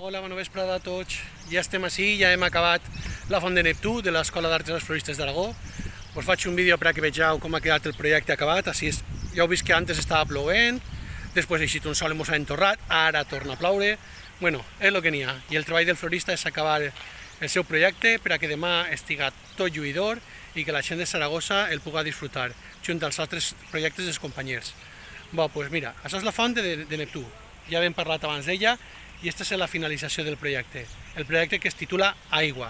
Hola, bona vesprada a tots. Ja estem així, ja hem acabat la Font de Neptú de l'Escola d'Arts dels Floristes d'Aragó. Us faig un vídeo per a que vegeu com ha quedat el projecte acabat. Així és, ja heu vist que antes estava plovent, després ha eixit un sol i mos ha entorrat, ara torna a ploure. Bueno, és el que n'hi ha. I el treball del florista és acabar el seu projecte per a que demà estiga tot lluïdor i que la gent de Saragossa el puga disfrutar, junt als altres projectes dels companys. Bé, doncs mira, això és la font de Neptú. Ja hem parlat abans d'ella i aquesta és la finalització del projecte. El projecte que es titula Aigua.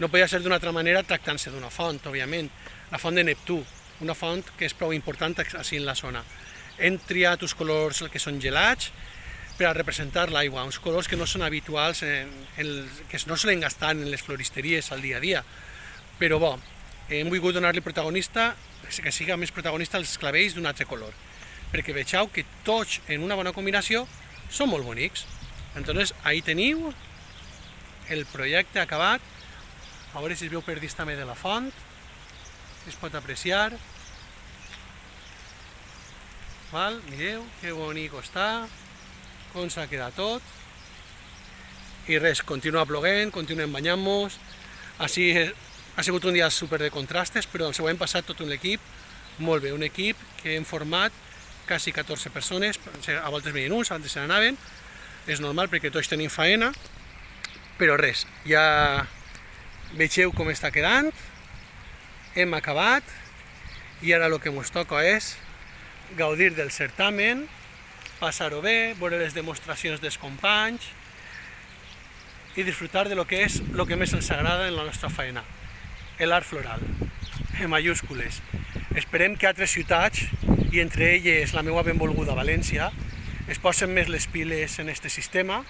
No podia ser d'una altra manera tractant-se d'una font, òbviament. La font de Neptú, una font que és prou important així en la zona. Hem triat uns colors que són gelats per a representar l'aigua, uns colors que no són habituals, que no solen gastar en les floristeries al dia a dia. Però bo, hem volgut donar-li protagonista, que siga més protagonista els clavells d'un altre color, perquè vegeu que tots en una bona combinació són molt bonics. Entonces, ahí teniu el projecte acabat. A veure si es veu per dins també de la font, es pot apreciar. Val? Mireu que bonic està, com s'ha quedat tot. I res, continua ploguent, continuem banyant-nos. Així ha sigut un dia super de contrastes, però ens ho hem passat tot un equip molt bé, un equip que hem format quasi 14 persones, a voltes venien uns, altres se n'anaven. És normal perquè tots tenim faena, però res, ja vegeu com està quedant, hem acabat i ara el que ens toca és gaudir del certamen, passar-ho bé, veure les demostracions dels companys i disfrutar de lo que és el que més ens agrada en la nostra faena, l'art floral, en majúscules. Esperem que altres ciutats, i entre elles la meva benvolguda València, es posen més les piles en aquest sistema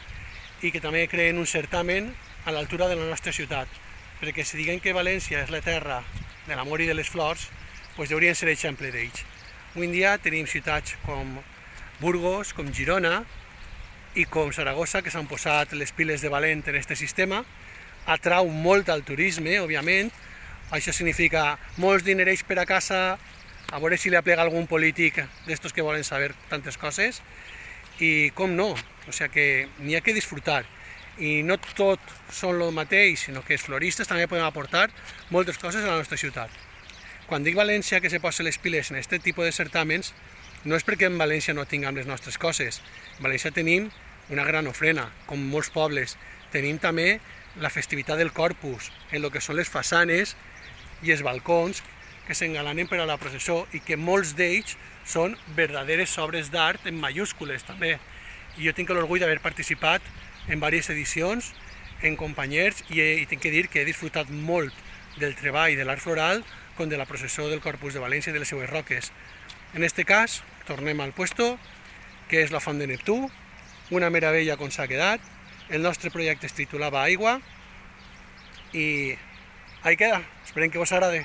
i que també creen un certamen a l'altura de la nostra ciutat, perquè si diguem que València és la terra de l'amor i de les flors, doncs haurien de ser exemple d'ells. Avui en dia tenim ciutats com Burgos, com Girona i com Saragossa, que s'han posat les piles de valent en aquest sistema. Atrau molt al turisme, òbviament. Això significa molts dinerells per a casa, a veure si li aplega algun polític d'estos que volen saber tantes coses. I com no, o sigui que n'hi ha que disfrutar. I no tot són el mateix, sinó que els floristes també poden aportar moltes coses a la nostra ciutat. Quan dic València que se posa les piles en aquest tipus de certàmens, no és perquè en València no tinguem les nostres coses. En València tenim una gran ofrena, com molts pobles. Tenim també la festivitat del Corpus, en el que són les façanes i els balcons que s'engalanen per a la processó i que molts d'ells són verdaderes obres d'art en majúscules també. I jo tinc l'orgull d'haver participat en diverses edicions, en companys, i tinc que dir que he disfrutat molt del treball de l'art floral com de la processó del Corpus de València i de les seues roques. En aquest cas, tornem al puesto, que és la font de Neptú, una meravella com s'ha quedat. El nostre projecte es titulava Aigua i ahí queda. Esperem que us agrade.